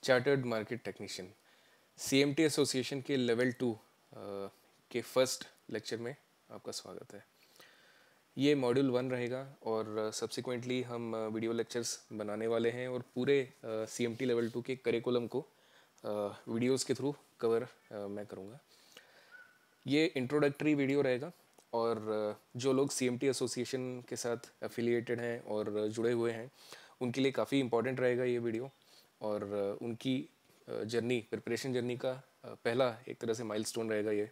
Chartered market technician CMT association के level 2 के first lecture में आपका स्वागत है। ये मॉड्यूल 1 रहेगा और सब्सिक्वेंटली हम वीडियो लेक्चर्स बनाने वाले हैं और पूरे सीएमटी लेवल 2 के करिकुलम को वीडियोस के थ्रू कवर मैं करूँगा। ये इंट्रोडक्टरी वीडियो रहेगा और जो लोग सीएमटी एसोसिएशन के साथ एफिलिएटेड हैं और जुड़े हुए हैं उनके लिए काफ़ी इम्पॉर्टेंट रहेगा ये वीडियो और उनकी जर्नी प्रिपरेशन जर्नी का पहला एक तरह से माइलस्टोन रहेगा ये।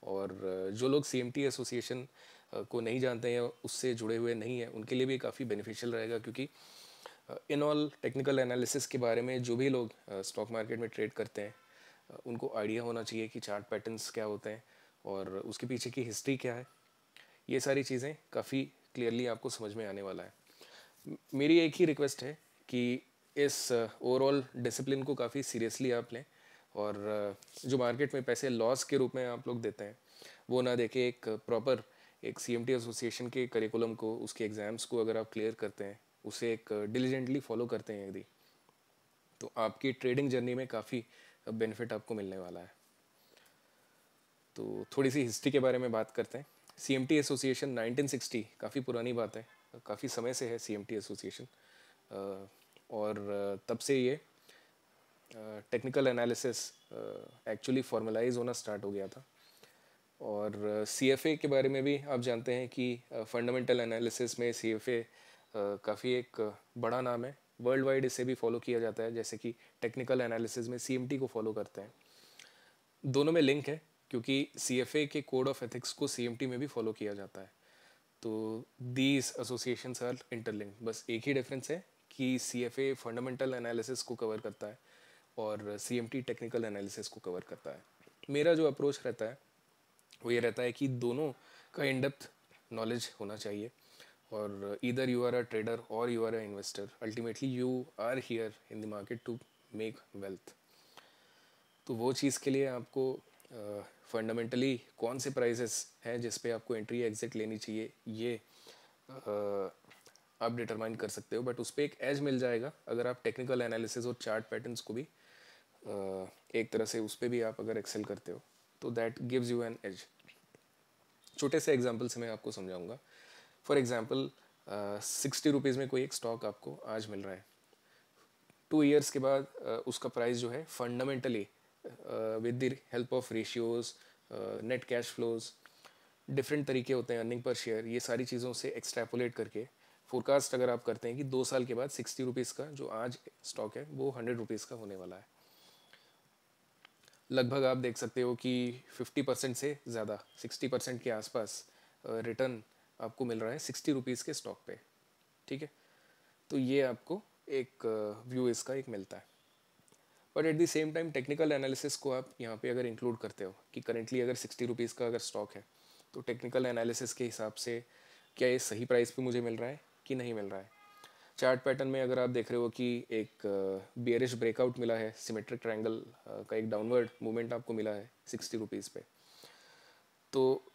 और जो लोग सीएमटी एसोसिएशन को नहीं जानते हैं या उससे जुड़े हुए नहीं हैं उनके लिए भी काफ़ी बेनिफिशियल रहेगा, क्योंकि इन ऑल टेक्निकल एनालिसिस के बारे में जो भी लोग स्टॉक मार्केट में ट्रेड करते हैं उनको आइडिया होना चाहिए कि चार्ट पैटर्न्स क्या होते हैं और उसके पीछे की हिस्ट्री क्या है। ये सारी चीज़ें काफ़ी क्लियरली आपको समझ में आने वाला है। मेरी एक ही रिक्वेस्ट है कि इस ओवरऑल डिसिप्लिन को काफ़ी सीरियसली आप लें और जो मार्केट में पैसे लॉस के रूप में आप लोग देते हैं वो ना देके एक प्रॉपर एक सीएमटी एसोसिएशन के करिकुलम को, उसके एग्ज़ाम्स को अगर आप क्लियर करते हैं, उसे एक डिलीजेंटली फॉलो करते हैं यदि, तो आपकी ट्रेडिंग जर्नी में काफ़ी बेनिफिट आपको मिलने वाला है। तो थोड़ी सी हिस्ट्री के बारे में बात करते हैं। सीएमटी एसोसिएशन 1960 काफ़ी पुरानी बात है, काफ़ी समय से है सीएमटी एसोसिएशन और तब से ये टेक्निकल एनालिसिस एक्चुअली फॉर्मलाइज होना स्टार्ट हो गया था। और सीएफए के बारे में भी आप जानते हैं कि फंडामेंटल एनालिसिस में सीएफए काफ़ी एक बड़ा नाम है। वर्ल्ड वाइड इसे भी फॉलो किया जाता है, जैसे कि टेक्निकल एनालिसिस में सीएमटी को फॉलो करते हैं। दोनों में लिंक है क्योंकि सीएफए के कोड ऑफ एथिक्स को सीएमटी में भी फॉलो किया जाता है। तो दीज एसोसिएशंस आर इंटरलिंक्ड, बस एक ही डिफरेंस है कि सीएफए फंडामेंटल एनालिसिस को कवर करता है और सीएमटी टेक्निकल एनालिसिस को कवर करता है। मेरा जो अप्रोच रहता है वो ये रहता है कि दोनों का इन डेप्थ नॉलेज होना चाहिए और either you are a trader और you are a investor, ultimately you are here in the market to make wealth. तो वो चीज़ के लिए आपको फंडामेंटली कौन से प्राइसेस हैं जिस पे आपको एंट्री एग्जिट लेनी चाहिए ये आप डिटरमाइन कर सकते हो, बट उस पर एक एज मिल जाएगा अगर आप टेक्निकल एनालिसिस और चार्ट पैटर्न्स को भी एक तरह से उस पर भी आप अगर एक्सेल करते हो तो that gives you an edge. छोटे से एग्जाम्पल से मैं आपको समझाऊंगा। फॉर एग्जाम्पल 60 रुपीज़ में कोई एक स्टॉक आपको आज मिल रहा है। 2 ईयर्स के बाद उसका प्राइस जो है fundamentally with the help of ratios, net cash flows, different तरीके होते हैं, अर्निंग पर शेयर, ये सारी चीज़ों से एक्सट्रैपोलेट करके फोरकास्ट अगर आप करते हैं कि 2 साल के बाद 60 रुपीज़ का जो आज स्टॉक है वो 100 रुपीज़ का होने वाला है, लगभग आप देख सकते हो कि 50% से ज़्यादा 60% के आसपास रिटर्न आपको मिल रहा है 60 रुपीज़ के स्टॉक पे। ठीक है, तो ये आपको एक व्यू इसका एक मिलता है। But at the same time technical analysis को आप यहाँ पे अगर इंक्लूड करते हो कि करेंटली अगर 60 रुपीज़ का अगर स्टॉक है तो टेक्निकल एनालिसिस के हिसाब से क्या ये सही प्राइस पे मुझे मिल रहा है कि नहीं मिल रहा है। चार्ट पैटर्न में अगर आप देख रहे हो कि एक बियरिश ब्रेकआउट मिला है, सिमेट्रिक ट्रायंगल का एक डाउनवर्ड मूवमेंट आपको मिला है 60 रुपीज़ पे, तो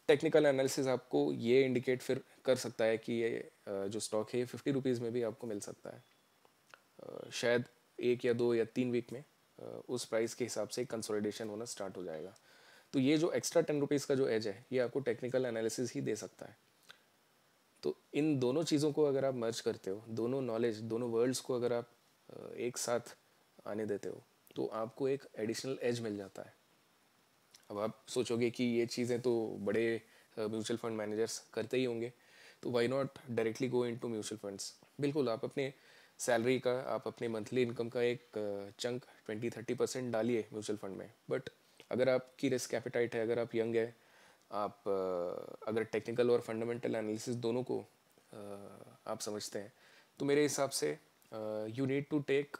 टेक्निकल एनालिसिस आपको ये इंडिकेट फिर कर सकता है कि ये जो स्टॉक है ये 50 रुपीज़ में भी आपको मिल सकता है। शायद 1 या 2 या 3 वीक में उस प्राइस के हिसाब से कंसोलिडेशन होना स्टार्ट हो जाएगा। तो ये जो एक्स्ट्रा 10 रुपीज़ का जो एज है ये आपको टेक्निकल एनालिसिस ही दे सकता है। तो इन दोनों चीज़ों को अगर आप मर्ज करते हो, दोनों नॉलेज, दोनों वर्ल्ड्स को अगर आप एक साथ आने देते हो तो आपको एक एडिशनल एज मिल जाता है। अब आप सोचोगे कि ये चीज़ें तो बड़े म्यूचुअल फंड मैनेजर्स करते ही होंगे, तो why not directly go into mutual funds. बिल्कुल, आप अपने सैलरी का, आप अपने मंथली इनकम का एक चंक 20-30% डालिए म्यूचुअल फंड में। बट अगर आपकी रिस्क एपेटाइट है, अगर आप यंग है, आप अगर टेक्निकल और फंडामेंटल एनालिसिस दोनों को आप समझते हैं, तो मेरे हिसाब से you need to take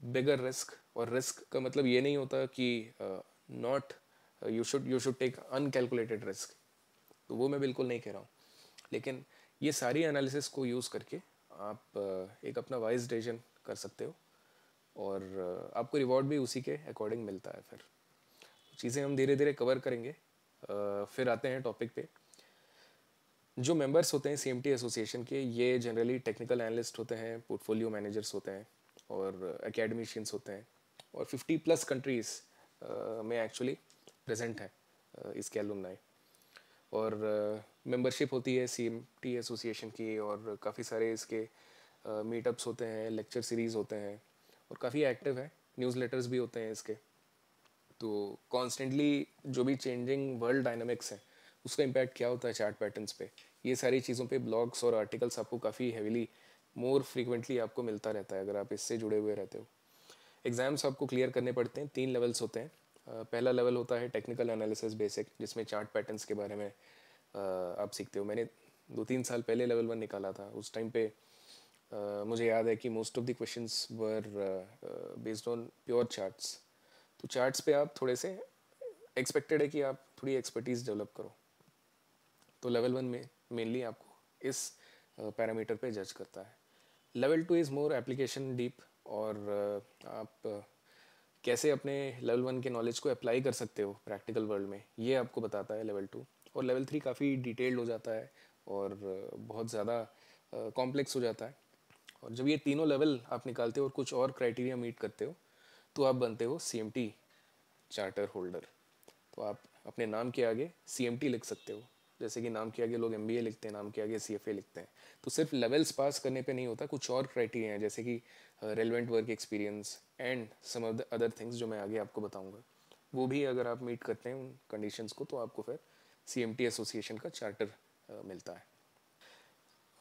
bigger risk. और रिस्क का मतलब ये नहीं होता कि not you should take uncalculated risk, तो वो मैं बिल्कुल नहीं कह रहा हूँ। लेकिन ये सारी एनालिसिस को यूज़ करके आप एक अपना वाइज डिसीजन कर सकते हो और आपको रिवॉर्ड भी उसी के अकॉर्डिंग मिलता है। फिर चीज़ें हम धीरे धीरे कवर करेंगे। फिर आते हैं टॉपिक पे। जो मेंबर्स होते हैं सीएमटी एसोसिएशन के, ये जनरली टेक्निकल एनालिस्ट होते हैं, पोर्टफोलियो मैनेजर्स होते हैं और एकेडमिशियंस होते हैं, और 50+ कंट्रीज़ में एक्चुअली प्रेजेंट है इसके एलुमनाई। और मेंबरशिप होती है CMT एसोसिएशन की, और काफ़ी सारे इसके मीटअप्स होते हैं, लेक्चर सीरीज़ होते हैं, और काफ़ी एक्टिव है, न्यूज़लेटर्स भी होते हैं इसके। तो कॉन्स्टेंटली जो भी चेंजिंग वर्ल्ड डायनामिक्स है उसका इम्पैक्ट क्या होता है चार्ट पैटर्न्स पे, ये सारी चीज़ों पे ब्लॉग्स और आर्टिकल्स आपको काफ़ी हेविली मोर फ्रीक्वेंटली आपको मिलता रहता है अगर आप इससे जुड़े हुए रहते हो। एग्ज़ाम्स आपको क्लियर करने पड़ते हैं, 3 लेवल्स होते हैं। पहला लेवल होता है टेक्निकल एनालिसिस बेसिक, जिसमें चार्ट पैटर्न्स के बारे में आप सीखते हो। मैंने 2-3 साल पहले लेवल 1 निकाला था। उस टाइम पे मुझे याद है कि most of the questions were based on pure charts. तो चार्ट्स पे आप थोड़े से एक्सपेक्टेड है कि आप थोड़ी एक्सपर्टीज़ डेवलप करो। तो लेवल 1 में मेनली आपको इस पैरामीटर पे जज करता है। Level 2 is more application deep, और आप कैसे अपने लेवल 1 के नॉलेज को अप्लाई कर सकते हो प्रैक्टिकल वर्ल्ड में, ये आपको बताता है लेवल 2। और लेवल 3 काफ़ी डिटेल्ड हो जाता है और बहुत ज़्यादा कॉम्प्लेक्स हो जाता है। और जब ये तीनों लेवल आप निकालते हो और कुछ और क्राइटेरिया मीट करते हो तो आप बनते हो CMT चार्टर होल्डर। तो आप अपने नाम के आगे CMT लिख सकते हो, जैसे कि नाम के आगे लोग MBA लिखते हैं, नाम के आगे CFA लिखते हैं। तो सिर्फ लेवल्स पास करने पे नहीं होता, कुछ और क्राइटेरिया हैं जैसे कि relevant work experience and some of the other things जो मैं आगे आपको बताऊंगा। वो भी अगर आप मीट करते हैं उन कंडीशंस को तो आपको फिर CMT एसोसिएशन का चार्टर मिलता है।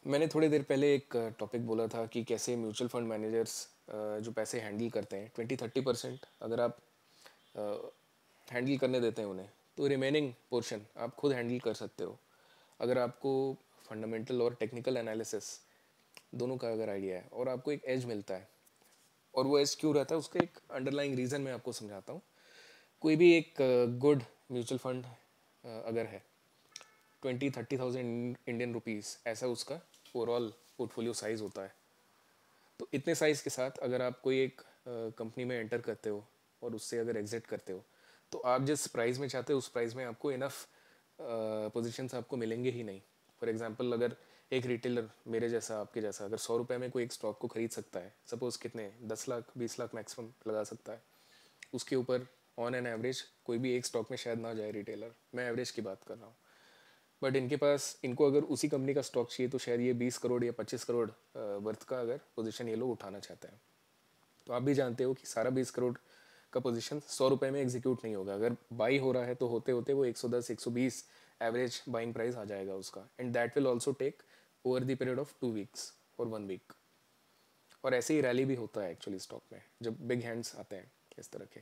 मैंने थोड़ी देर पहले एक टॉपिक बोला था कि कैसे म्यूचुअल फंड मैनेजर्स जो पैसे हैंडल करते हैं 20-30% अगर आप हैंडल करने देते हैं उन्हें, तो रिमेनिंग पोर्शन आप खुद हैंडल कर सकते हो। अगर आपको फंडामेंटल और टेक्निकल एनालिसिस दोनों का अगर आइडिया है और आपको एक एज मिलता है, और वो एज क्यों रहता है उसका एक अंडरलाइंग रीज़न मैं आपको समझाता हूँ। कोई भी एक गुड म्यूचुअल फंड अगर है 20-30,000 इंडियन रुपीज़, ऐसा उसका ओवरऑल पोर्टफोलियो साइज़ होता है। तो इतने साइज़ के साथ अगर आप कोई एक कंपनी में एंटर करते हो और उससे अगर एग्जिट करते हो, तो आप जिस प्राइस में चाहते हो उस प्राइस में आपको इनफ पोजीशंस आपको मिलेंगे ही नहीं। फॉर एग्जांपल अगर एक रिटेलर मेरे जैसा आपके जैसा अगर 100 रुपये में कोई एक स्टॉक को खरीद सकता है, सपोज़ कितने 10 लाख 20 लाख मैक्सिमम लगा सकता है, उसके ऊपर ऑन एन एवरेज कोई भी एक स्टॉक में शायद ना जाए रिटेलर, मैं एवरेज की बात कर रहा हूँ। बट इनके पास इनको अगर उसी कंपनी का स्टॉक चाहिए तो शायद ये 20 करोड़ या 25 करोड़ वर्थ का अगर पोजीशन ये लोग उठाना चाहते हैं। तो आप भी जानते हो कि सारा 20 करोड़ का पोजीशन 100 रुपये में एग्जीक्यूट नहीं होगा। अगर बाई हो रहा है तो होते होते वो 110 120 एवरेज बाइंग प्राइस आ जाएगा उसका, and that will also take over the period of 2 weeks और 1 वीक। और ऐसे ही रैली भी होता है एक्चुअली स्टॉक में जब बिग हैंड्स आते हैं इस तरह के।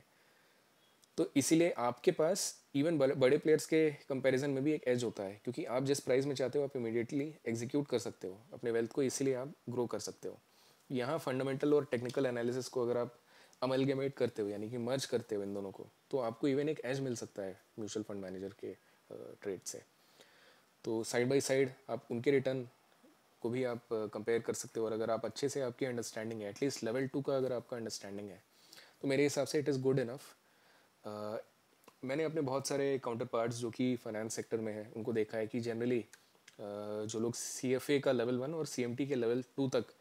तो इसीलिए आपके पास इवन बड़े प्लेयर्स के कंपैरिजन में भी एक एज होता है, क्योंकि आप जिस प्राइस में चाहते हो आप इमीडिएटली एग्जीक्यूट कर सकते हो अपने वेल्थ को, इसीलिए आप ग्रो कर सकते हो। यहाँ फंडामेंटल और टेक्निकल एनालिसिस को अगर आप अमलगमेट करते हो यानी कि मर्ज करते हो इन दोनों को, तो आपको इवन एक एज मिल सकता है म्यूचुअल फंड मैनेजर के ट्रेड से। तो साइड बाई साइड आप उनके रिटर्न को भी आप कंपेयर कर सकते हो। और अगर आप अच्छे से आपकी अंडरस्टैंडिंग है, एटलीस्ट लेवल 2 का अगर आपका अंडरस्टैंडिंग है, तो मेरे हिसाब से इट इज़ गुड इनफ। मैंने अपने बहुत सारे काउंटर पार्ट्स जो कि फाइनेंस सेक्टर में है उनको देखा है कि जनरली जो लोग CFA का लेवल 1 और CMT के लेवल 2 तक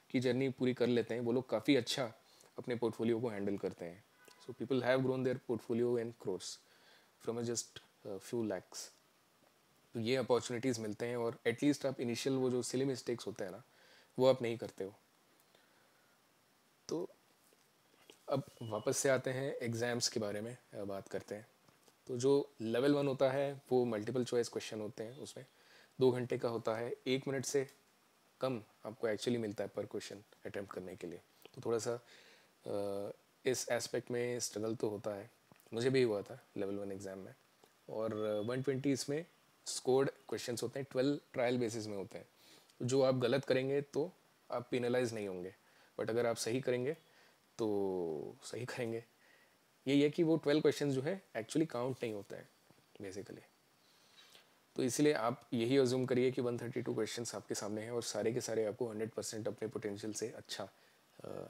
की जर्नी पूरी कर लेते हैं वो लोग काफ़ी अच्छा अपने पोर्टफोलियो को हैंडल करते हैं। So people have grown their portfolio in crores from just few lakhs. तो ये अपॉर्चुनिटीज़ मिलते हैं, और एटलीस्ट आप इनिशियल वो जो सिली मिस्टेक्स होते हैं ना वो आप नहीं करते हो। तो अब वापस से आते हैं एग्ज़ाम्स के बारे में बात करते हैं। तो जो लेवल 1 होता है वो मल्टीपल चॉइस क्वेश्चन होते हैं, उसमें 2 घंटे का होता है, 1 मिनट से कम आपको एक्चुअली मिलता है पर क्वेश्चन अटैम्प्ट करने के लिए। तो थोड़ा सा इस एस्पेक्ट में स्ट्रगल तो होता है, मुझे भी हुआ था लेवल 1 एग्ज़ाम में। और 120 इसमें स्कोर्ड क्वेश्चंस होते हैं, 12 ट्रायल बेसिस में होते हैं। तो जो आप गलत करेंगे तो आप पिनलाइज नहीं होंगे, बट अगर आप सही करेंगे तो सही करेंगे। यही है कि वो 12 क्वेश्चन जो है एक्चुअली काउंट नहीं होता है बेसिकली। तो इसलिए आप यही अज्यूम करिए कि 132 क्वेश्चंस आपके सामने हैं और सारे के सारे आपको 100% अपने पोटेंशियल से अच्छा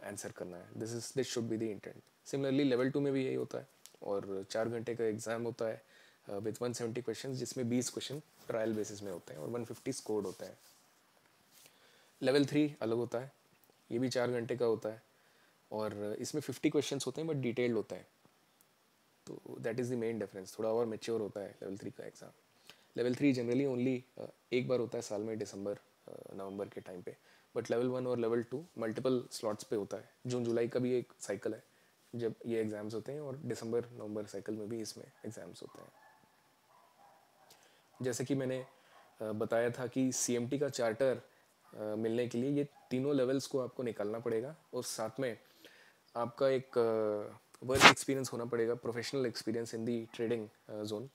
आंसर करना है। This should be the intent. Similarly level 2 में भी यही होता है, और 4 घंटे का एग्ज़ाम होता है विथ 170 क्वेश्चन, जिसमें 20 क्वेश्चन ट्रायल बेसिस में होते हैं और 150 स्कोर्ड होता है। लेवल 3 अलग होता है, ये भी 4 घंटे का होता है, और इसमें 50 क्वेश्चंस होते हैं बट डिटेल्ड होता है, तो that is the main difference, थोड़ा और मेच्योर होता है लेवल 3 का एग्ज़ाम। लेवल 3 जनरली ओनली एक बार होता है साल में, दिसंबर नवंबर के टाइम पे, बट लेवल 1 और लेवल 2 मल्टीपल स्लॉट्स पे होता है। जून जुलाई का भी एक साइकिल है जब ये एग्ज़ाम्स होते हैं, और दिसंबर नवंबर साइकिल में भी इसमें एग्ज़ाम्स होते हैं। जैसे कि मैंने बताया था कि सीएमटी का चार्टर मिलने के लिए ये तीनों लेवल्स को आपको निकालना पड़ेगा, और साथ में आपका एक वर्क एक्सपीरियंस होना पड़ेगा, professional experience in the trading zone.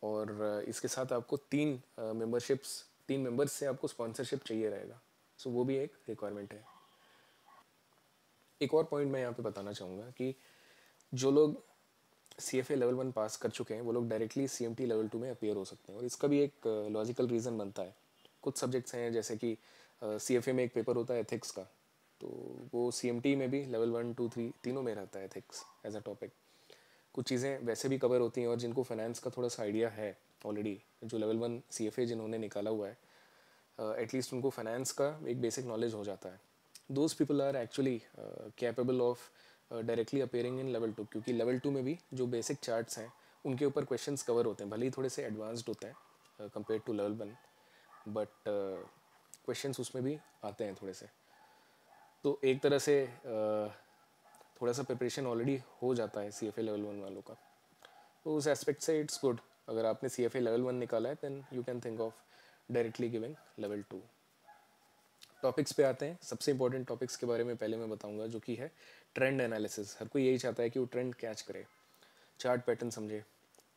और इसके साथ आपको तीन मेंबर्स से आपको स्पॉन्सरशिप चाहिए रहेगा, सो वो भी एक रिक्वायरमेंट है। एक और पॉइंट मैं यहाँ पे बताना चाहूँगा कि जो लोग CFA लेवल 1 पास कर चुके हैं वो लोग डायरेक्टली CMT लेवल 2 में अपीयर हो सकते हैं, और इसका भी एक लॉजिकल रीज़न बनता है। कुछ सब्जेक्ट्स हैं जैसे कि CFA में एक पेपर होता है एथिक्स का, तो वो CMT में भी लेवल 1 2 3 तीनों में रहता है एथिक्स एज अ टॉपिक। कुछ चीज़ें वैसे भी कवर होती हैं, और जिनको फाइनेंस का थोड़ा सा आइडिया है ऑलरेडी, जो लेवल 1 CFA जिन्होंने निकाला हुआ है, एटलीस्ट उनको फाइनेंस का एक बेसिक नॉलेज हो जाता है। Those people are actually capable of directly appearing in level 2, क्योंकि लेवल 2 में भी जो बेसिक चार्ट्स हैं उनके ऊपर क्वेश्चंस कवर होते हैं, भले ही थोड़े से एडवांस्ड होते हैं compare to level 1, but questions उसमें भी आते हैं थोड़े से। तो एक तरह से थोड़ा सा प्रिपरेशन ऑलरेडी हो जाता है CFA लेवल 1 वालों का, तो उस एस्पेक्ट से इट्स गुड। अगर आपने CFA लेवल 1 निकाला है then you can think of directly giving level 2। Topics पे आते हैं। सबसे इंपॉर्टेंट टॉपिक्स के बारे में पहले मैं बताऊंगा, जो कि है ट्रेंड एनालिसिस। हर कोई यही चाहता है कि वो ट्रेंड कैच करे, चार्ट पैटर्न समझे,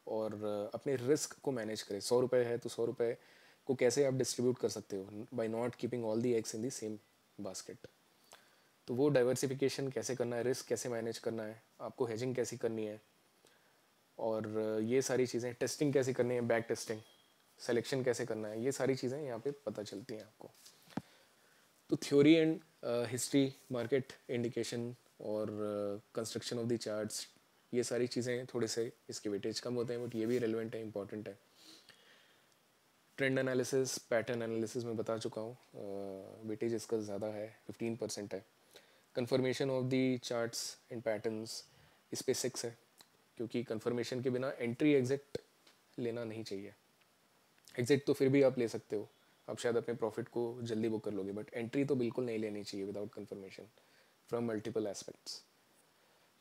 और अपने रिस्क को मैनेज करे। 100 रुपये है तो 100 रुपये को कैसे आप डिस्ट्रीब्यूट कर सकते हो by not keeping all the eggs in the same basket. तो वो डाइवर्सिफिकेशन कैसे करना है, रिस्क कैसे मैनेज करना है, आपको हेजिंग कैसी करनी है, और ये सारी चीज़ें, टेस्टिंग कैसे करनी है, बैक टेस्टिंग, सिलेक्शन कैसे करना है, ये सारी चीज़ें यहाँ पे पता चलती हैं आपको। तो theory and history, market indication, और कंस्ट्रक्शन ऑफ द चार्ट्स, ये सारी चीज़ें थोड़े से इसके वेटेज कम होते हैं, बट ये भी रेलिवेंट है, इंपॉर्टेंट है। ट्रेंड एनालिसिस, पैटर्न एनालिसिस में बता चुका हूँ, वेटेज इसका ज़्यादा है, 15% है। Confirmation of the charts and patterns, इस पे 6 है, क्योंकि कंफर्मेशन के बिना एंट्री एग्जिट लेना नहीं चाहिए। एग्जिट तो फिर भी आप ले सकते हो, आप शायद अपने प्रॉफिट को जल्दी बुक कर लोगे, बट एंट्री तो बिल्कुल नहीं लेनी चाहिए without confirmation from multiple aspects.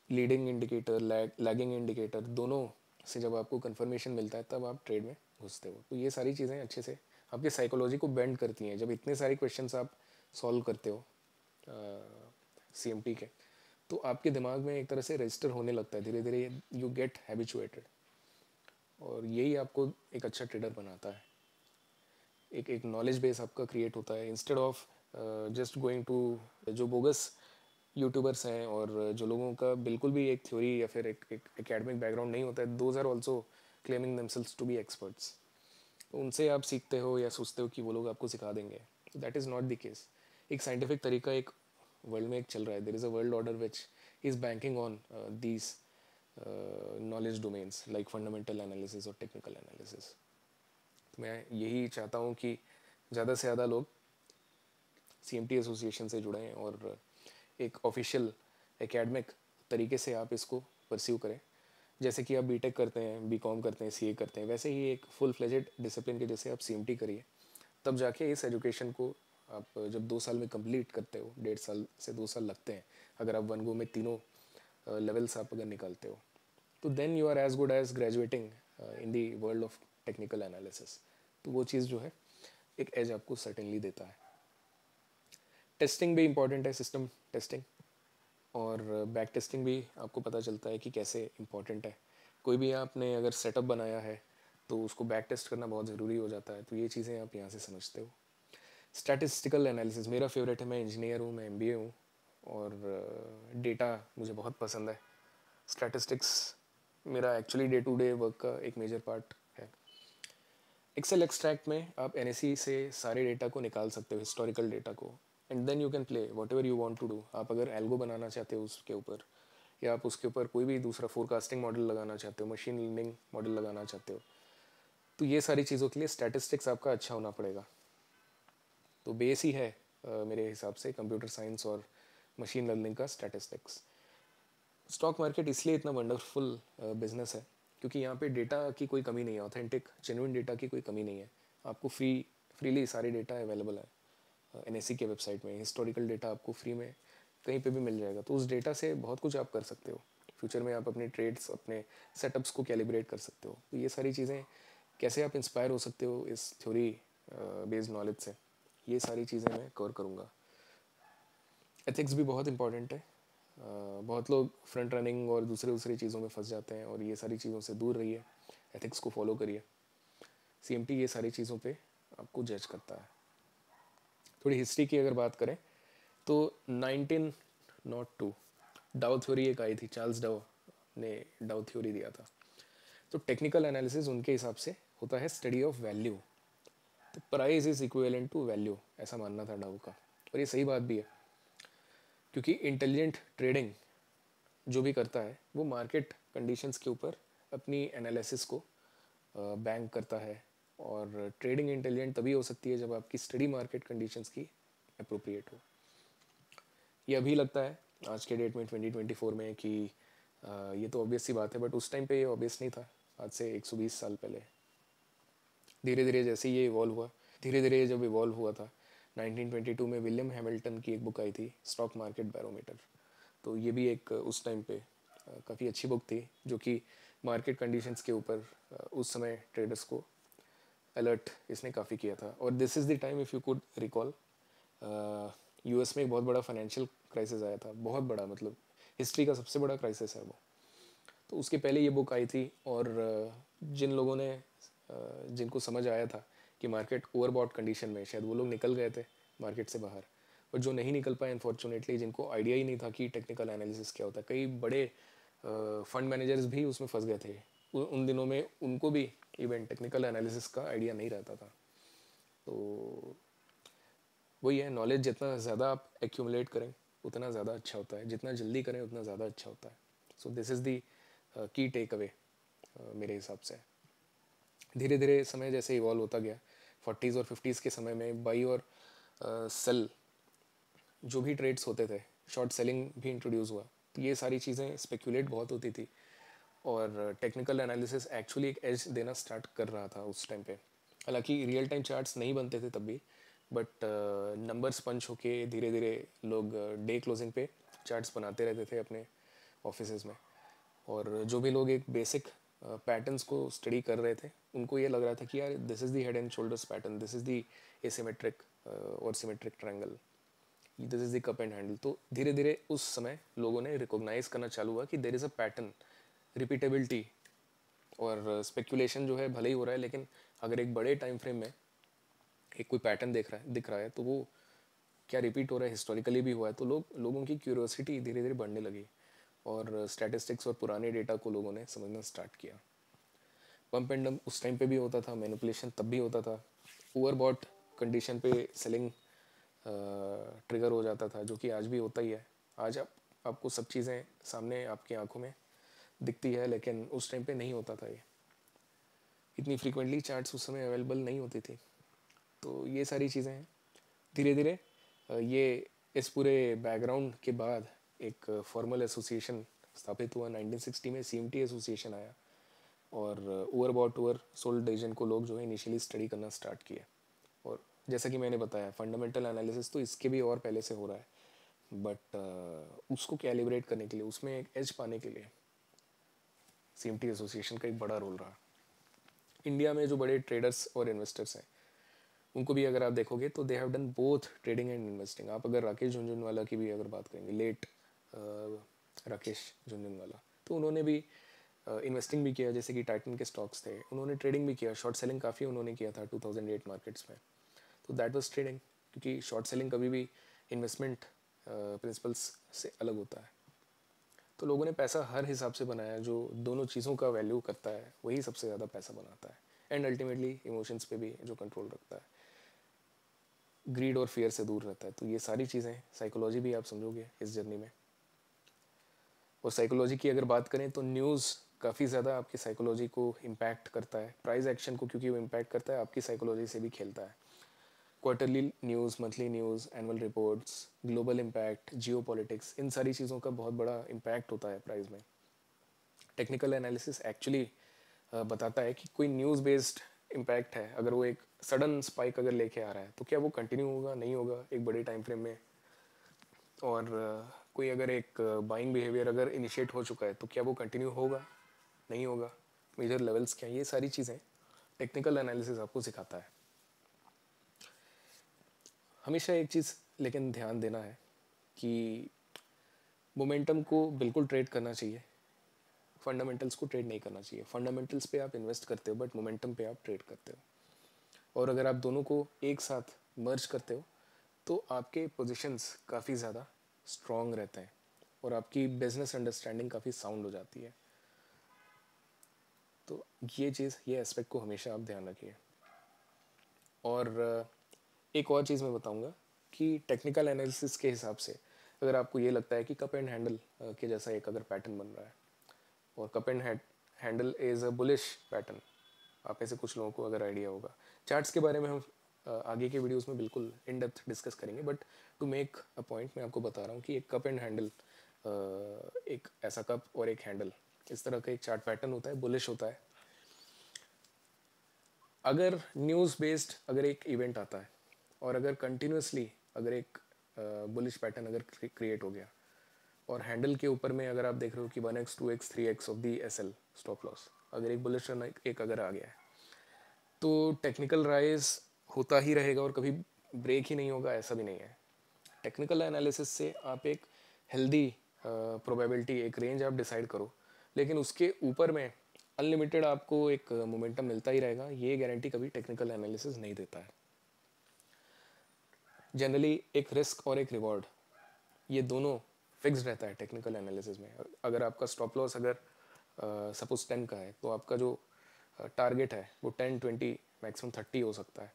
Leading indicator, lagging indicator, दोनों से जब आपको कंफर्मेशन मिलता है तब आप ट्रेड में घुसते हो। तो ये सारी चीज़ें अच्छे से आपके साइकोलॉजी को बेंड करती हैं। जब इतने सारे क्वेश्चंस आप सॉल्व करते हो CMT के, तो आपके दिमाग में एक तरह से रजिस्टर होने लगता है, धीरे धीरे यू गेट हैबिचुएटेड, और यही आपको एक अच्छा ट्रेडर बनाता है। एक नॉलेज बेस आपका क्रिएट होता है, instead of just going to जो बोगस यूट्यूबर्स हैं, और जो लोगों का बिल्कुल भी एक थ्योरी या फिर एक एकेडमिक बैकग्राउंड नहीं होता है, those are also claiming themselves to be experts. तो उनसे आप सीखते हो या सोचते हो कि वो लोग आपको सिखा देंगे, that is not the case. एक साइंटिफिक तरीका एक वर्ल्ड में एक चल रहा है, there is a world order which is banking on these knowledge domains like fundamental analysis और टेक्निकल एनालिसिस। तो मैं यही चाहता हूँ कि ज़्यादा से ज़्यादा लोग CMT एसोसिएशन से जुड़ें, और एक ऑफिशियल एकेडमिक तरीके से आप इसको परस्यू करें। जैसे कि आप बीटेक करते हैं, बीकॉम करते हैं, CA करते हैं, वैसे ही एक फुल फ्लेजेड डिसिप्लिन के जैसे आप CMT करिए, तब जाके इस एजुकेशन को आप जब 2 साल में कंप्लीट करते हो, 1.5 साल से 2 साल लगते हैं, अगर आप वन गो में तीनों लेवल्स आप अगर निकालते हो, तो then you are as good as graduating in the world of technical analysis. तो वो चीज़ जो है एक एज आपको सर्टेनली देता है। टेस्टिंग भी इंपॉर्टेंट है, सिस्टम टेस्टिंग, और बैक टेस्टिंग भी आपको पता चलता है कि कैसे इंपॉर्टेंट है। कोई भी आपने अगर सेटअप बनाया है तो उसको बैक टेस्ट करना बहुत ज़रूरी हो जाता है, तो ये चीज़ें आप यहाँ से समझते हो। स्टैटिस्टिकल एनालिसिस मेरा फेवरेट है, मैं इंजीनियर हूँ, मैं MBA हूँ, और डेटा मुझे बहुत पसंद है। स्टैटिस्टिक्स मेरा actually day to day work का एक मेजर पार्ट है। एक्सेल एक्सट्रैक्ट में आप NSE से सारे डेटा को निकाल सकते हो, हिस्टोरिकल डेटा को, and then you can play whatever you want to do. आप अगर एल्गो बनाना चाहते हो उसके ऊपर, या आप उसके ऊपर कोई भी दूसरा फोरकास्टिंग मॉडल लगाना चाहते हो, मशीन लर्निंग मॉडल लगाना चाहते हो, तो ये सारी चीज़ों के लिए स्टैटिस्टिक्स आपका अच्छा होना पड़ेगा। तो बेस ही है मेरे हिसाब से कंप्यूटर साइंस और मशीन लर्निंग का स्टैटिस्टिक्स। स्टॉक मार्केट इसलिए इतना वंडरफुल बिजनेस है क्योंकि यहाँ पे डेटा की कोई कमी नहीं है, ऑथेंटिक जेन्युइन डेटा की कोई कमी नहीं है। आपको फ्रीली सारी डेटा अवेलेबल है NSE के वेबसाइट में। हिस्टोरिकल डेटा आपको फ्री में कहीं पे भी मिल जाएगा, तो उस डेटा से बहुत कुछ आप कर सकते हो। फ्यूचर में आप अपने ट्रेड्स, अपने सेटअप्स को कैलिब्रेट कर सकते हो। तो ये सारी चीज़ें कैसे आप इंस्पायर हो सकते हो इस थ्योरी बेस्ड नॉलेज से, ये सारी चीज़ें मैं कवर करूँगा। एथिक्स भी बहुत इंपॉर्टेंट है। बहुत लोग फ्रंट रनिंग और दूसरे दूसरी चीज़ों में फंस जाते हैं, और ये सारी चीज़ों से दूर रहिए, एथिक्स को फॉलो करिए। CMT ये सारी चीज़ों पे आपको जज करता है। थोड़ी हिस्ट्री की अगर बात करें तो 1902 डाउ थ्योरी एक आई थी, चार्ल्स डाउ ने डाउ थ्योरी दिया था। तो टेक्निकल एनालिसिस उनके हिसाब से होता है स्टडी ऑफ वैल्यू। तो price is equivalent to value, ऐसा मानना था डाउ का, और ये सही बात भी है क्योंकि इंटेलिजेंट ट्रेडिंग जो भी करता है वो मार्केट कंडीशंस के ऊपर अपनी एनालिसिस को बैंक करता है। और ट्रेडिंग इंटेलिजेंट तभी हो सकती है जब आपकी स्टडी मार्केट कंडीशंस की अप्रोप्रिएट हो। ये अभी लगता है आज के डेट में 2024 में कि ये तो ऑब्वियस सी बात है, बट उस टाइम पे ये ऑब्वियस नहीं था, आज से 120 साल पहले। धीरे धीरे जैसे ये इवॉल्व हुआ, धीरे धीरे जब इवॉल्व हुआ था 1922 में विलियम हैमिल्टन की एक बुक आई थी, स्टॉक मार्केट बैरोमीटर। तो ये भी एक उस टाइम पे काफ़ी अच्छी बुक थी जो कि मार्केट कंडीशंस के ऊपर उस समय ट्रेडर्स को अलर्ट इसने काफ़ी किया था। और this is the time, if you could recall, US में एक बहुत बड़ा फाइनेंशियल क्राइसिस आया था, बहुत बड़ा, मतलब हिस्ट्री का सबसे बड़ा क्राइसिस है वो। तो उसके पहले ये बुक आई थी, और जिन लोगों ने जिनको समझ आया था कि मार्केट ओवरबॉट कंडीशन में, शायद वो लोग निकल गए थे मार्केट से बाहर। और जो नहीं निकल पाए अनफॉर्चुनेटली, जिनको आइडिया ही नहीं था कि टेक्निकल एनालिसिस क्या होता है, कई बड़े फंड मैनेजर्स भी उसमें फंस गए थे उन दिनों में, उनको भी इवन टेक्निकल एनालिसिस का आइडिया नहीं रहता था। तो वही है, नॉलेज जितना ज़्यादा आप एक्यूमुलेट करें उतना ज़्यादा अच्छा होता है, जितना जल्दी करें उतना ज़्यादा अच्छा होता है। सो दिस इज़ दी की टेक अवे मेरे हिसाब से। धीरे धीरे समय जैसे इवॉल्व होता गया, 40s और 50s के समय में बाई और सेल जो भी ट्रेड्स होते थे, शॉर्ट सेलिंग भी इंट्रोड्यूस हुआ। तो ये सारी चीज़ें स्पेकुलेट बहुत होती थी, और टेक्निकल एनालिसिस एक्चुअली एक एज देना स्टार्ट कर रहा था उस टाइम पे। हालांकि रियल टाइम चार्ट्स नहीं बनते थे तब भी, बट नंबर्स पंच होके धीरे धीरे लोग डे क्लोजिंग पे चार्ट्स बनाते रहते थे अपने ऑफिसेज में। और जो भी लोग एक बेसिक पैटर्न्स को स्टडी कर रहे थे, उनको ये लग रहा था कि यार this is the head and shoulders pattern, this is the asymmetric और symmetric triangle, this is the cup and handle. तो धीरे धीरे उस समय लोगों ने रिकॉग्नाइज करना चालू हुआ कि there is a pattern, repeatability. और स्पेकुलेशन जो है भले ही हो रहा है, लेकिन अगर एक बड़े टाइम फ्रेम में एक कोई पैटर्न दिख रहा है तो वो क्या रिपीट हो रहा है, हिस्टोरिकली भी हुआ है, तो लोगों की क्यूरियोसिटी धीरे धीरे बढ़ने लगी, और स्टैटिस्टिक्स और पुराने डेटा को लोगों ने समझना स्टार्ट किया। पंप एंड डंप उस टाइम पे भी होता था, मैनिपुलेशन तब भी होता था, ओवरबॉट कंडीशन पे सेलिंग ट्रिगर हो जाता था, जो कि आज भी होता ही है। आज आपको सब चीज़ें सामने आपकी आंखों में दिखती है, लेकिन उस टाइम पे नहीं होता था ये, इतनी फ्रीक्वेंटली चार्ट्स उस समय अवेलेबल नहीं होती थी। तो ये सारी चीज़ें हैं। धीरे धीरे ये इस पूरे बैकग्राउंड के बाद एक फॉर्मल एसोसिएशन स्थापित हुआ 1960 में, CMT एसोसिएशन आया, और ओवरबॉट ओवर सोल्ड डिवीजन को लोग जो है इनिशियली स्टडी करना स्टार्ट किया। और जैसा कि मैंने बताया, फंडामेंटल एनालिसिस तो इसके भी और पहले से हो रहा है, बट उसको कैलिब्रेट करने के लिए, उसमें एक एज पाने के लिए CMT एसोसिएशन का एक बड़ा रोल रहा। इंडिया में जो बड़े ट्रेडर्स और इन्वेस्टर्स हैं, उनको भी अगर आप देखोगे तो they have done both trading and investing. आप अगर राकेश झुनझुनवाला की भी अगर बात करेंगे, लेट राकेश झुनझुनवाला, तो उन्होंने भी इन्वेस्टिंग भी किया, जैसे कि टाइटन के स्टॉक्स थे, उन्होंने ट्रेडिंग भी किया, शॉर्ट सेलिंग काफ़ी उन्होंने किया था 2008 मार्केट्स में। तो दैट वाज ट्रेडिंग, क्योंकि शॉर्ट सेलिंग कभी भी इन्वेस्टमेंट प्रिंसिपल्स से अलग होता है। तो लोगों ने पैसा हर हिसाब से बनाया, जो दोनों चीज़ों का वैल्यू करता है वही सबसे ज़्यादा पैसा बनाता है, एंड अल्टीमेटली इमोशंस पे भी जो कंट्रोल रखता है, ग्रीड और फियर से दूर रहता है। तो ये सारी चीज़ें, साइकोलॉजी भी आप समझोगे इस जर्नी में। और साइकोलॉजी की अगर बात करें तो न्यूज़ काफ़ी ज़्यादा आपकी साइकोलॉजी को इम्पैक्ट करता है, प्राइस एक्शन को, क्योंकि वो इम्पैक्ट करता है, आपकी साइकोलॉजी से भी खेलता है। Quarterly news, monthly news, annual reports, global impact, geopolitics, इन सारी चीज़ों का बहुत बड़ा इम्पैक्ट होता है प्राइस में। टेक्निकल एनालिसिस एक्चुअली बताता है कि कोई न्यूज़ बेस्ड इम्पैक्ट है, अगर वो एक सडन स्पाइक अगर लेके आ रहा है तो क्या वो कंटिन्यू होगा, नहीं होगा एक बड़े टाइम फ्रेम में। और कोई अगर एक बाइंग बिहेवियर अगर इनिशिएट हो चुका है तो क्या वो कंटिन्यू होगा, नहीं होगा, मेजर लेवल्स क्या हैं, ये सारी चीज़ें टेक्निकल एनालिसिस आपको सिखाता है। हमेशा एक चीज़ लेकिन ध्यान देना है कि मोमेंटम को बिल्कुल ट्रेड करना चाहिए, फंडामेंटल्स को ट्रेड नहीं करना चाहिए। फंडामेंटल्स पे आप इन्वेस्ट करते हो बट मोमेंटम पे आप ट्रेड करते हो, और अगर आप दोनों को एक साथ मर्ज करते हो तो आपके पोजीशंस काफ़ी ज़्यादा स्ट्रॉन्ग रहते हैं और आपकी बिजनेस अंडरस्टैंडिंग काफ़ी साउंड हो जाती है। तो ये चीज़, ये एस्पेक्ट को हमेशा आप ध्यान रखिए। और एक और चीज़ मैं बताऊंगा कि टेक्निकल एनालिसिस के हिसाब से अगर आपको ये लगता है कि कप एंड हैंडल के जैसा एक अगर पैटर्न बन रहा है और cup and handle is a bullish pattern, आप में से कुछ लोगों को अगर आइडिया होगा, चार्ट्स के बारे में हम आगे के वीडियोस में बिल्कुल इन डेप्थ डिस्कस करेंगे, but to make a point मैं आपको बता रहा हूँ कि एक कप एंड हैंडल, एक ऐसा कप और एक हैंडल, इस तरह का एक चार्ट पैटर्न होता है, बुलिश होता है। अगर न्यूज़ बेस्ड अगर एक इवेंट आता है और अगर कंटिन्यूसली अगर एक बुलिश पैटर्न अगर क्रिएट हो गया और हैंडल के ऊपर में अगर आप देख रहे हो कि 1x 2x 3x of the SL stop loss, अगर एक बुलिश रन एक अगर आ गया है तो टेक्निकल राइज होता ही रहेगा और कभी ब्रेक ही नहीं होगा, ऐसा भी नहीं है। टेक्निकल एनालिसिस से आप एक हेल्दी प्रोबेबिलिटी, एक रेंज आप डिसाइड करो, लेकिन उसके ऊपर में अनलिमिटेड आपको एक मोमेंटम मिलता ही रहेगा, ये गारंटी कभी टेक्निकल एनालिसिस नहीं देता है। जनरली एक रिस्क और एक रिवॉर्ड, ये दोनों फिक्स रहता है टेक्निकल एनालिसिस में। अगर आपका स्टॉप लॉस अगर सपोज 10 का है तो आपका जो टारगेट है वो 10 20 मैक्सिमम 30 हो सकता है,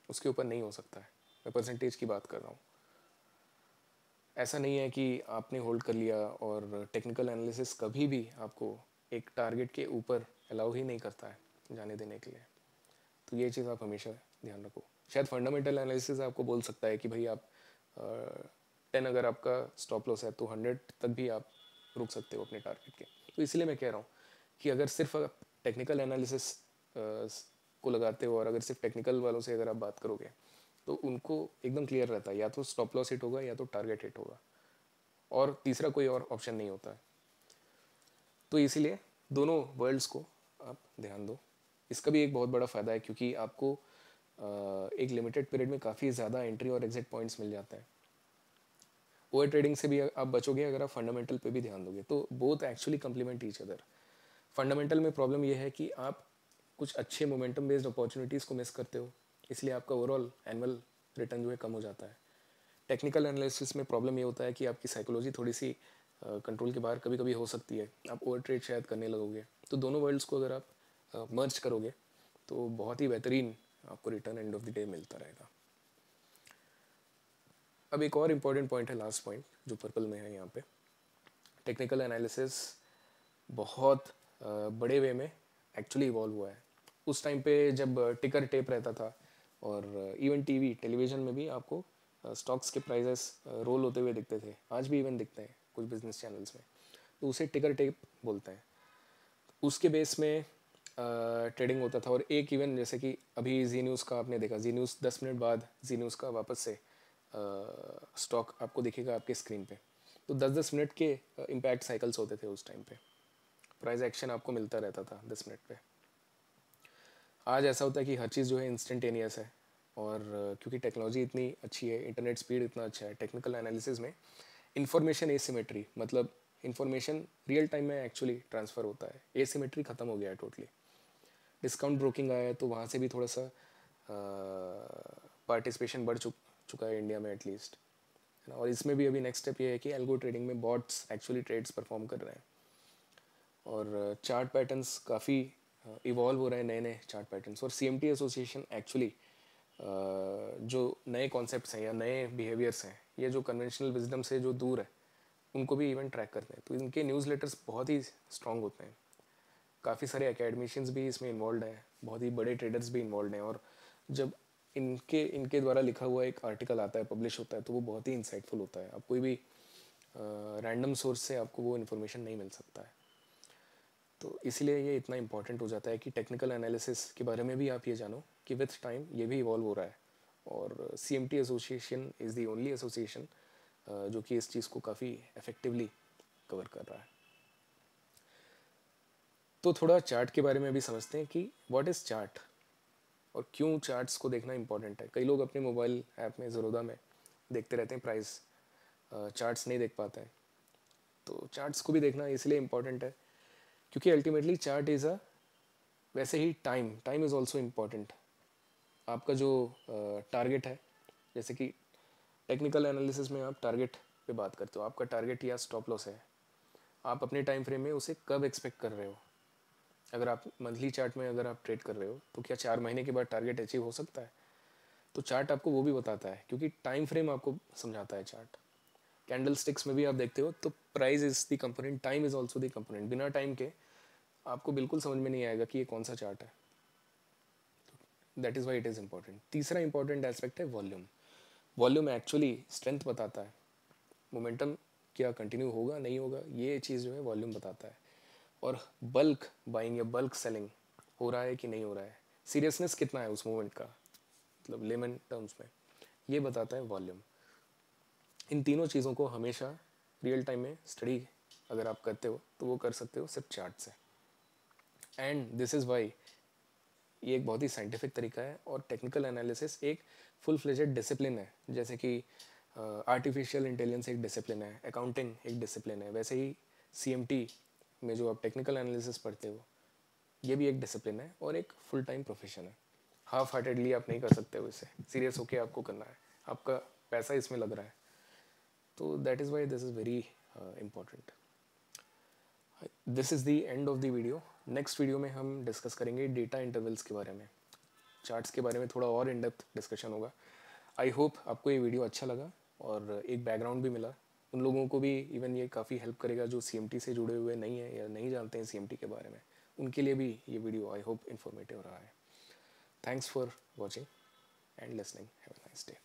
उसके ऊपर नहीं हो सकता है। मैं परसेंटेज की बात कर रहा हूँ। ऐसा नहीं है कि आपने होल्ड कर लिया, और टेक्निकल एनालिसिस कभी भी आपको एक टारगेट के ऊपर अलाउ ही नहीं करता है जाने देने के लिए। तो ये चीज़ आप हमेशा ध्यान रखो। शायद फंडामेंटल एनालिसिस आपको बोल सकता है कि भाई आप 10 अगर आपका स्टॉप लॉस है तो 100 तक भी आप रुक सकते हो अपने टारगेट के। तो इसलिए मैं कह रहा हूँ कि अगर सिर्फ आप टेक्निकल एनालिसिस को लगाते हो और अगर सिर्फ टेक्निकल वालों से अगर आप बात करोगे तो उनको एकदम क्लियर रहता है, या तो स्टॉप लॉस हिट होगा या तो टारगेट हिट होगा, और तीसरा कोई और ऑप्शन नहीं होता है। तो इसीलिए दोनों वर्ल्ड्स को आप ध्यान दो। इसका भी एक बहुत बड़ा फ़ायदा है क्योंकि आपको एक लिमिटेड पीरियड में काफ़ी ज़्यादा एंट्री और एग्जिट पॉइंट्स मिल जाते हैं। ओवर ट्रेडिंग से भी आप बचोगे अगर आप फंडामेंटल पे भी ध्यान दोगे, तो both actually complement each other. Fundamental में प्रॉब्लम यह है कि आप कुछ अच्छे मोमेंटम बेस्ड अपॉर्चुनिटीज़ को मिस करते हो, इसलिए आपका ओवरऑल एनुअल रिटर्न जो है कम हो जाता है। टेक्निकल एनालिसिस में प्रॉब्लम ये होता है कि आपकी साइकोलॉजी थोड़ी सी कंट्रोल के बाहर कभी कभी हो सकती है, आप ओवर ट्रेड शायद करने लगोगे। तो दोनों वर्ल्ड्स को अगर आप मर्ज करोगे तो बहुत ही बेहतरीन आपको return end of the day मिलता रहेगा। अब एक और इम्पॉर्टेंट पॉइंट है, लास्ट पॉइंट जो पर्पल में है यहाँ पे। टेक्निकल एनालिसिस बहुत बड़े वे में एक्चुअली इवॉल्व हुआ है। उस टाइम पे जब टिकर टेप रहता था और इवन टेलीविज़न में भी आपको स्टॉक्स के प्राइजेस रोल होते हुए दिखते थे, आज भी इवन दिखते हैं कुछ बिजनेस चैनल्स में, तो उसे टिकर टेप बोलते हैं। उसके बेस में ट्रेडिंग होता था। और एक इवन जैसे कि अभी जी न्यूज़ का आपने देखा, जी न्यूज़ 10 मिनट बाद जी न्यूज़ का वापस से स्टॉक आपको दिखेगा आपके स्क्रीन पे। तो 10-10 मिनट के इम्पैक्ट साइकिल्स होते थे उस टाइम पे, प्राइस एक्शन आपको मिलता रहता था 10 मिनट पे। आज ऐसा होता है कि हर चीज़ जो है इंस्टेंटेनियस है, और क्योंकि टेक्नोलॉजी इतनी अच्छी है, इंटरनेट स्पीड इतना अच्छा है, टेक्निकल एनालिसिस में इंफॉर्मेशन एसिमेट्री, मतलब इंफॉर्मेशन रियल टाइम में एक्चुअली ट्रांसफ़र होता है, एसिमेट्री ख़त्म हो गया है टोटली। डिस्काउंट ब्रोकिंग आया है तो वहाँ से भी थोड़ा सा पार्टिसिपेशन बढ़ चुका है इंडिया में एटलीस्ट, है ना। और इसमें भी अभी नेक्स्ट स्टेप ये है कि एल्गो ट्रेडिंग में बॉट्स एक्चुअली ट्रेड्स परफॉर्म कर रहे हैं, और चार्ट पैटर्न्स काफ़ी इवॉल्व हो रहे हैं, नए नए चार्ट पैटर्न्स। और सीएमटी एसोसिएशन एक्चुअली जो नए कॉन्सेप्ट्स हैं या नए बिहेवियर्स हैं, ये जो कन्वेंशनल विजडम से जो दूर है, उनको भी इवन ट्रैक करते हैं। तो इनके न्यूज़लेटर्स बहुत ही स्ट्रॉन्ग होते हैं। काफ़ी सारे एकेडमिशियंस भी इसमें इन्वॉल्व हैं, बहुत ही बड़े ट्रेडर्स भी इन्वॉल्व हैं। और जब इनके इनके द्वारा लिखा हुआ एक आर्टिकल आता है, पब्लिश होता है, तो वो बहुत ही इंसाइटफुल होता है। आप कोई भी रैंडम सोर्स से आपको वो इन्फॉर्मेशन नहीं मिल सकता है। तो इसलिए ये इतना इंपॉर्टेंट हो जाता है कि टेक्निकल एनालिसिस के बारे में भी आप ये जानो कि विथ टाइम ये भी इवॉल्व हो रहा है। और CMT association is the only association जो कि इस चीज़ को काफ़ी इफेक्टिवली कवर कर रहा है। तो थोड़ा चार्ट के बारे में भी समझते हैं कि व्हाट इज़ चार्ट और क्यों चार्ट्स को देखना इंपॉर्टेंट है। कई लोग अपने मोबाइल ऐप में ज़रोदा में देखते रहते हैं प्राइस, चार्ट्स नहीं देख पाते हैं। तो चार्ट्स को भी देखना इसलिए इम्पॉर्टेंट है क्योंकि अल्टीमेटली चार्ट इज़ अ, वैसे ही टाइम इज़ ऑल्सो इम्पॉर्टेंट। आपका जो टारगेट है, जैसे कि टेक्निकल एनालिसिस में आप टारगेट पे बात करते हो, आपका टारगेट या स्टॉप लॉस है, आप अपने टाइम फ्रेम में उसे कब एक्सपेक्ट कर रहे हो। अगर आप मंथली चार्ट में अगर आप ट्रेड कर रहे हो तो क्या 4 महीने के बाद टारगेट अचीव हो सकता है? तो चार्ट आपको वो भी बताता है क्योंकि टाइम फ्रेम आपको समझाता है चार्ट। कैंडल स्टिक्स में भी आप देखते हो तो price is the component, time is also the component. बिना टाइम के आपको बिल्कुल समझ में नहीं आएगा कि ये कौन सा चार्ट है। That is why it is important. तीसरा इंपॉर्टेंट एस्पेक्ट है वॉल्यूम। वॉल्यूम एक्चुअली स्ट्रेंथ बताता है, मोमेंटम क्या कंटिन्यू होगा नहीं होगा, ये चीज़ जो है वॉल्यूम बताता है। और बल्क बाइंग या बल्क सेलिंग हो रहा है कि नहीं हो रहा है, सीरियसनेस कितना है उस मोमेंट का, मतलब लेमन टर्म्स में ये बताता है वॉल्यूम। इन तीनों चीज़ों को हमेशा रियल टाइम में स्टडी अगर आप करते हो तो वो कर सकते हो सिर्फ चार्ट से। एंड दिस इज़ वाई ये एक बहुत ही साइंटिफिक तरीका है और टेक्निकल एनालिसिस एक फुल फ्लेजेड डिसिप्लिन है। जैसे कि आर्टिफिशियल इंटेलिजेंस एक डिसिप्लिन है, अकाउंटिंग एक डिसिप्लिन है, वैसे ही CMT में जो आप टेक्निकल एनालिसिस पढ़ते हो ये भी एक डिसिप्लिन है और एक फुल टाइम प्रोफेशन है। हाफ हार्टेडली आप नहीं कर सकते हो इसे, सीरियस होके आपको करना है, आपका पैसा इसमें लग रहा है। तो that is why this is very important. This is the end of the video. Next video में हम डिस्कस करेंगे डेटा इंटरवल्स के बारे में, चार्ट्स के बारे में थोड़ा और इन डेप्थ डिस्कशन होगा। आई होप आपको ये वीडियो अच्छा लगा और एक बैकग्राउंड भी मिला। उन लोगों को भी इवन ये काफ़ी हेल्प करेगा जो CMT से जुड़े हुए नहीं हैं या नहीं जानते हैं CMT के बारे में, उनके लिए भी ये वीडियो आई होप इन्फॉर्मेटिव रहा है। Thanks for watching and listening. Have a nice day.